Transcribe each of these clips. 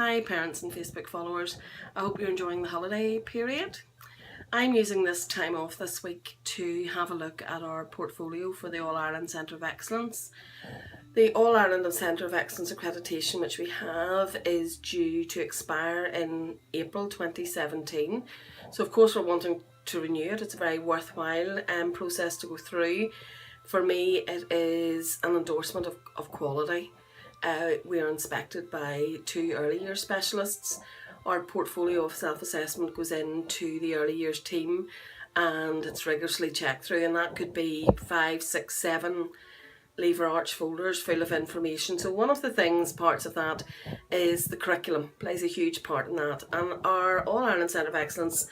Hi parents and Facebook followers, I hope you're enjoying the holiday period. I'm using this time off this week to have a look at our portfolio for the All Ireland Centre of Excellence. The All Ireland Centre of Excellence accreditation which we have is due to expire in April 2017. So of course we're wanting to renew it. It's a very worthwhile process to go through. For me it is an endorsement of quality. We are inspected by 2 early years specialists. Our portfolio of self-assessment goes into the early years team and it's rigorously checked through, and that could be 5, 6, 7 lever arch folders full of information. So one of the parts of that is the curriculum plays a huge part in that, and our All Ireland Centre of Excellence,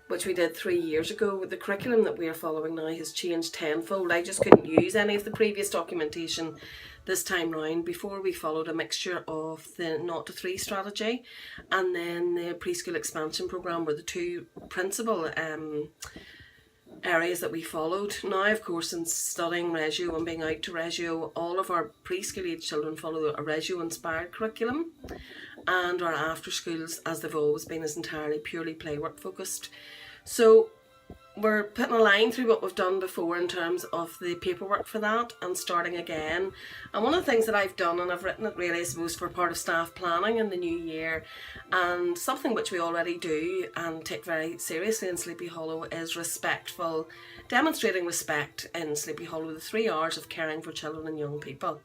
which we did 3 years ago, the curriculum that we are following now has changed tenfold. I just couldn't use any of the previous documentation this time round. Before we followed a mixture of the 0 to 3 strategy and then the preschool expansion programme were the 2 principal areas that we followed. Now of course in studying Regio and being out to Regio, all of our preschool age children follow a Regio inspired curriculum, and our after schools, as they've always been, is entirely purely playwork focused. So we're putting a line through what we've done before in terms of the paperwork for that and starting again. And one of the things that I've done, and I've written it really I suppose for part of staff planning in the new year, and something which we already do and take very seriously in Sleepy Hollow, is demonstrating respect in Sleepy Hollow, the 3 R's of caring for children and young people.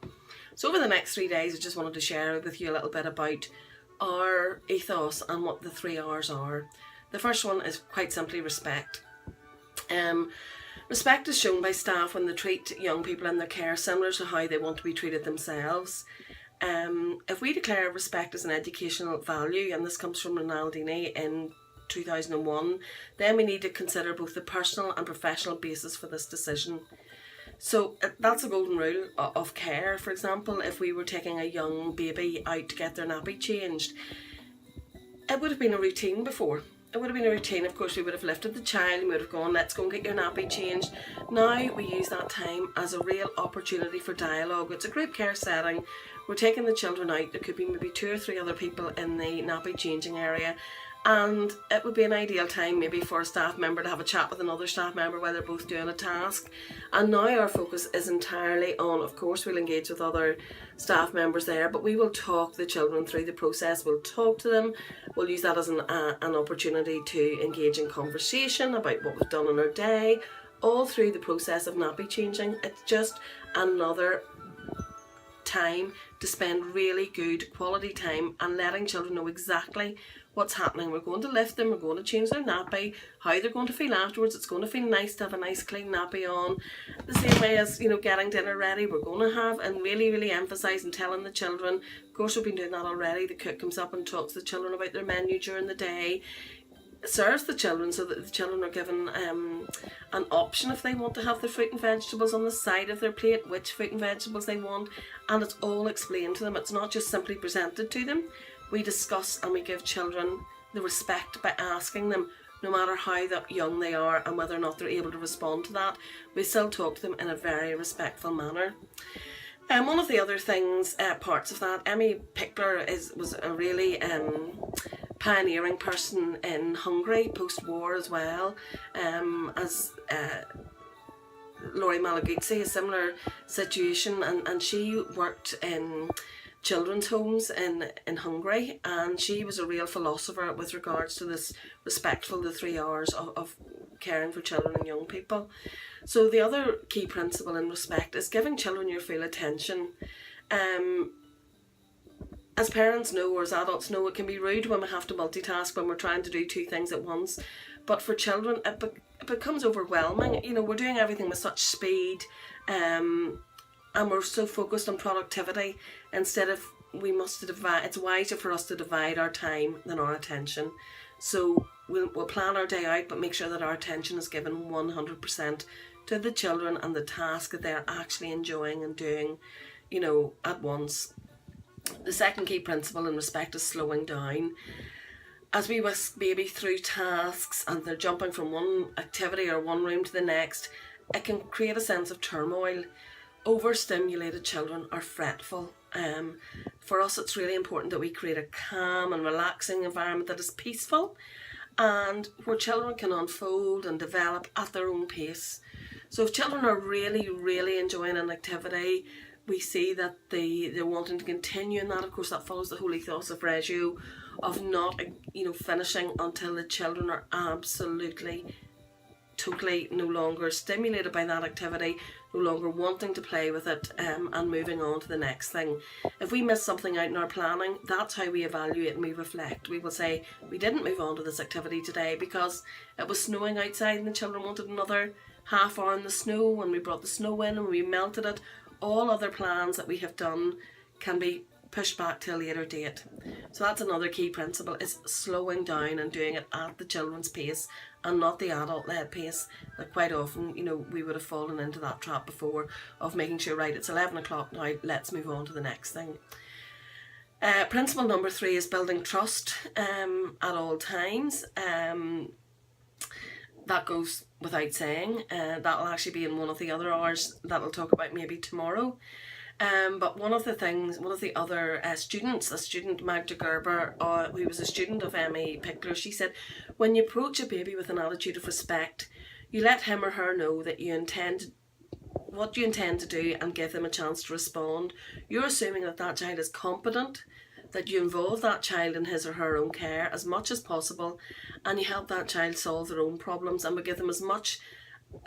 So over the next 3 days I just wanted to share with you a little bit about our ethos and what the 3 R's are. The first one is quite simply respect. Respect is shown by staff when they treat young people in their care similar to how they want to be treated themselves. If we declare respect as an educational value, and this comes from Rinaldini in 2001, then we need to consider both the personal and professional basis for this decision. So that's a golden rule of care. For example, if we were taking a young baby out to get their nappy changed, it would have been a routine before. It would have been a routine. Of course we would have lifted the child and we would have gone, let's go and get your nappy changed. Now we use that time as a real opportunity for dialogue. It's a group care setting. We're taking the children out. There could be maybe 2 or 3 other people in the nappy changing area, and it would be an ideal time maybe for a staff member to have a chat with another staff member while they're both doing a task. And now our focus is entirely on, of course we'll engage with other staff members there, but we will talk the children through the process. We'll talk to them. We'll use that as an opportunity to engage in conversation about what we've done in our day, all through the process of nappy changing. It's just another time to spend really good quality time and letting children know exactly what's happening. We're going to lift them, we're going to change their nappy, how they're going to feel afterwards. It's going to feel nice to have a nice clean nappy on. The same way as, getting dinner ready, we're going to have, and really emphasise and telling the children. Of course we've been doing that already. The cook comes up and talks to the children about their menu during the day, serves the children so that the children are given an option if they want to have the fruit and vegetables on the side of their plate, which fruit and vegetables they want, and it's all explained to them. It's not just simply presented to them. We discuss and we give children the respect by asking them, no matter how young they are and whether or not they're able to respond to that, we still talk to them in a very respectful manner. And one of the other things, parts of that, Emmy Pickler was a really pioneering person in Hungary post-war as well, as Lori Malaguzzi, a similar situation, and she worked in children's homes in Hungary, and she was a real philosopher with regards to this the 3 R's of caring for children and young people. So the other key principle in respect is giving children your full attention. As parents know, or as adults know, it can be rude when we have to multitask, when we're trying to do 2 things at once. But for children, it becomes overwhelming. We're doing everything with such speed, and we're so focused on productivity instead of it's wiser for us to divide our time than our attention. So we'll plan our day out, but make sure that our attention is given 100% to the children and the task that they're actually enjoying and doing, at once. The second key principle in respect is slowing down. As we whisk baby through tasks and they're jumping from one activity or one room to the next, it can create a sense of turmoil. Overstimulated children are fretful. for us it's really important that we create a calm and relaxing environment that is peaceful and where children can unfold and develop at their own pace. So if children are really, really enjoying an activity, we see that they're wanting to continue in that. Of course, that follows the whole ethos of Reggio of not, finishing until the children are absolutely, totally no longer stimulated by that activity, no longer wanting to play with it, and moving on to the next thing. If we miss something out in our planning, that's how we evaluate and we reflect. We will say, we didn't move on to this activity today because it was snowing outside and the children wanted another half hour in the snow, and we brought the snow in and we melted it. All other plans that we have done can be pushed back to a later date. So that's another key principle, is slowing down and doing it at the children's pace and not the adult-led pace that quite often, we would have fallen into that trap before of making sure, right, it's 11 o'clock now, let's move on to the next thing. Principle number 3 is building trust at all times. That goes without saying. That'll actually be in one of the other hours that I'll talk about maybe tomorrow. But one of the other students, a student, Magda Gerber, who was a student of Emmy Pickler, she said, when you approach a baby with an attitude of respect, you let him or her know that what you intend to do and give them a chance to respond. You're assuming that that child is competent, that you involve that child in his or her own care as much as possible, and you help that child solve their own problems, and we give them as much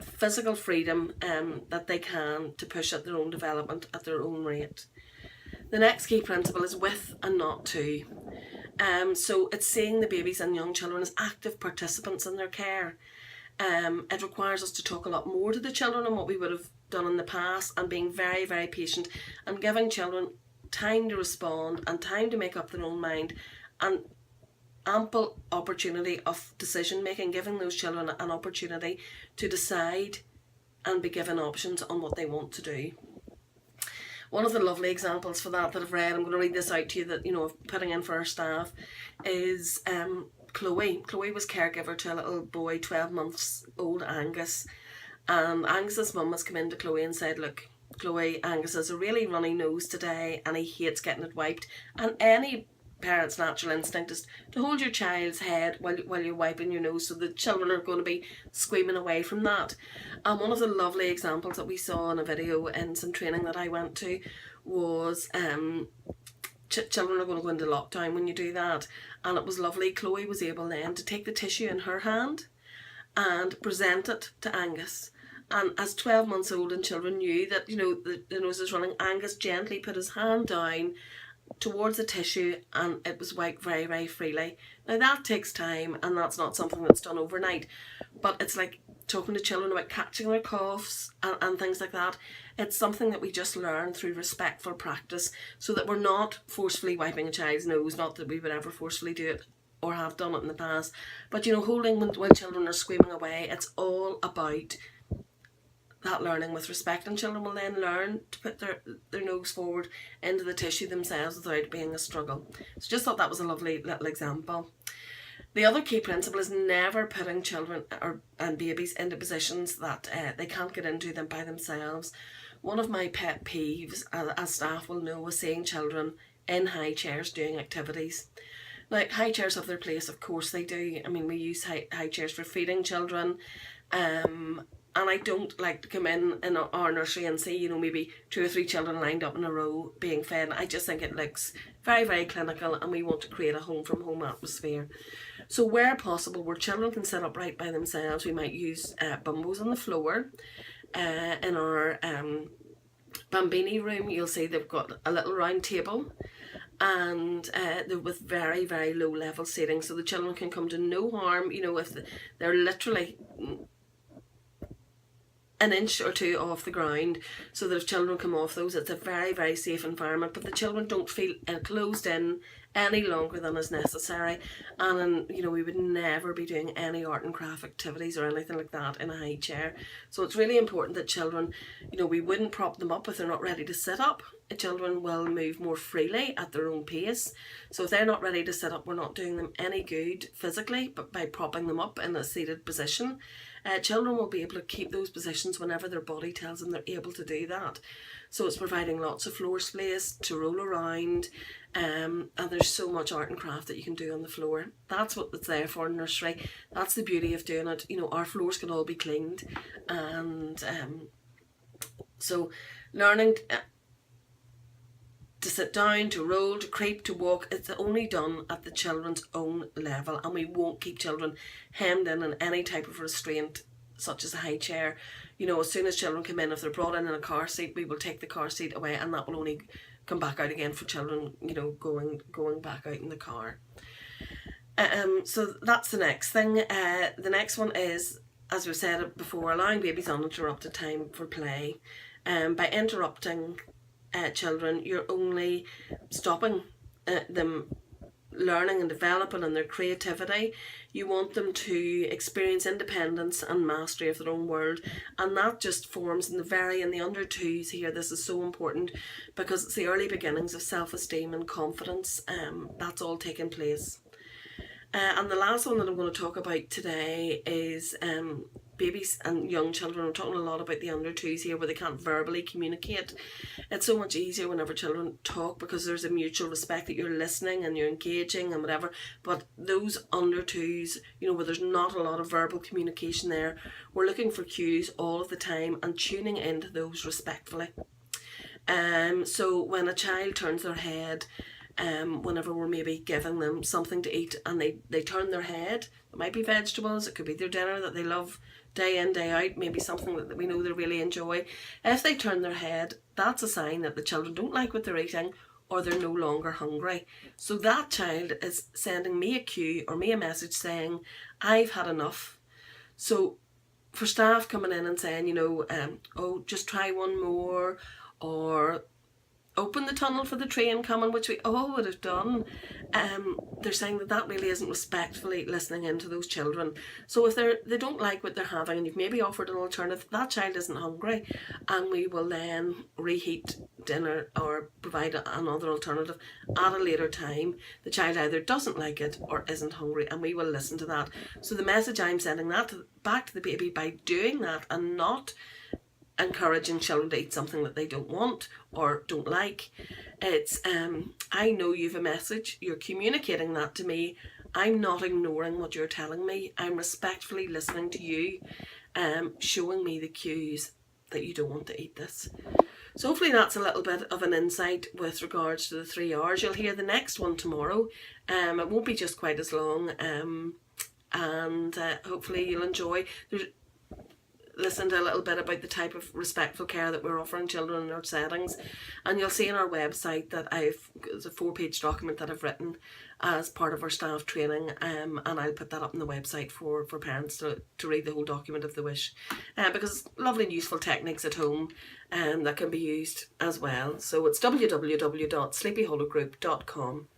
physical freedom that they can to push at their own development at their own rate. The next key principle is with and not to. So it's seeing the babies and young children as active participants in their care. It requires us to talk a lot more to the children than what we would have done in the past, and being very, very patient and giving children time to respond and time to make up their own mind, and ample opportunity of decision making, giving those children an opportunity to decide and be given options on what they want to do. One of the lovely examples for that I've read, I'm going to read this out to you, that of putting in for our staff, is Chloe. Chloe was caregiver to a little boy, 12 months old, Angus, and Angus's mum has come in to Chloe and said, look, Chloe, Angus has a really runny nose today and he hates getting it wiped, and any parent's natural instinct is to hold your child's head while you're wiping your nose, so the children are going to be squeaming away from that. And one of the lovely examples that we saw in a video in some training that I went to was children are going to go into lockdown when you do that, and it was lovely. Chloe was able then to take the tissue in her hand and present it to Angus. And as 12 months old and children knew that, the nose was running, Angus gently put his hand down towards the tissue and it was wiped very, very freely. Now that takes time, and that's not something that's done overnight, but it's like talking to children about catching their coughs and things like that. It's something that we just learn through respectful practice, so that we're not forcefully wiping a child's nose, not that we would ever forcefully do it or have done it in the past, but holding when children are screaming away. It's all about that learning with respect, and children will then learn to put their nose forward into the tissue themselves without it being a struggle. So just thought that was a lovely little example. The other key principle is never putting children and babies into positions that they can't get into them by themselves. One of my pet peeves, as staff will know, was seeing children in high chairs doing activities. Now, high chairs have their place, of course they do. I mean, we use high chairs for feeding children, and I don't like to come in our nursery and see, maybe 2 or 3 children lined up in a row being fed. I just think it looks very, very clinical, and we want to create a home-from-home atmosphere. So where possible, where children can sit upright by themselves, we might use bumbos on the floor. In our Bambini room, you'll see they've got a little round table, and they're with very, very low level seating, so the children can come to no harm, if they're literally an inch or 2 off the ground, so that if children come off those, it's a very, very safe environment, but the children don't feel closed in any longer than is necessary. And we would never be doing any art and craft activities or anything like that in a high chair. So it's really important that children, we wouldn't prop them up if they're not ready to sit up. Children will move more freely at their own pace. So if they're not ready to sit up, we're not doing them any good physically, but by propping them up in a seated position. children will be able to keep those positions whenever their body tells them they're able to do that. So it's providing lots of floor space to roll around, and there's so much art and craft that you can do on the floor. That's what it's there for in nursery. That's the beauty of doing it. You know, our floors can all be cleaned, and so learning to sit down, to roll, to creep, to walk, it's only done at the children's own level, and we won't keep children hemmed in any type of restraint such as a high chair. You know, as soon as children come in, if they're brought in a car seat, we will take the car seat away, and that will only come back out again for children, you know, going back out in the car. So that's the next thing. The next one is, as we said before, allowing babies uninterrupted time for play. By interrupting children, you're only stopping them learning and developing and their creativity. You want them to experience independence and mastery of their own world, and that just forms in the under twos here. This is so important because it's the early beginnings of self-esteem and confidence. That's all taking place. And the last one that I'm going to talk about today is babies and young children. I'm talking a lot about the under twos here where they can't verbally communicate. It's so much easier whenever children talk because there's a mutual respect that you're listening and you're engaging and whatever. But those under twos, you know, where there's not a lot of verbal communication there, we're looking for cues all of the time and tuning into those respectfully. So when a child turns their head, whenever we're maybe giving them something to eat and they turn their head, it might be vegetables, it could be their dinner that they love day in, day out, maybe something that we know they really enjoy. If they turn their head, that's a sign that the children don't like what they're eating or they're no longer hungry. So that child is sending me a cue or me a message saying, I've had enough. So for staff coming in and saying, you know, oh, just try one more, or open the tunnel for the train coming, which we all would have done, they're saying that really isn't respectfully listening into those children. So if they don't like what they're having and you've maybe offered an alternative, that child isn't hungry, and we will then reheat dinner or provide another alternative at a later time. The child either doesn't like it or isn't hungry, and we will listen to that. So the message I'm sending back to the baby by doing that and not encouraging children to eat something that they don't want or don't like, it's I know you've a message, you're communicating that to me, I'm not ignoring what you're telling me, I'm respectfully listening to you, showing me the cues that you don't want to eat this. So hopefully that's a little bit of an insight with regards to the 3 hours. You'll hear the next one tomorrow. It won't be just quite as long, and hopefully you'll enjoy. Listen to a little bit about the type of respectful care that we're offering children in our settings, and you'll see on our website that it's a 4-page document that I've written as part of our staff training, and I'll put that up on the website for parents to read the whole document if they wish, because lovely and useful techniques at home that can be used as well. So it's www.sleepyhollowgroup.com.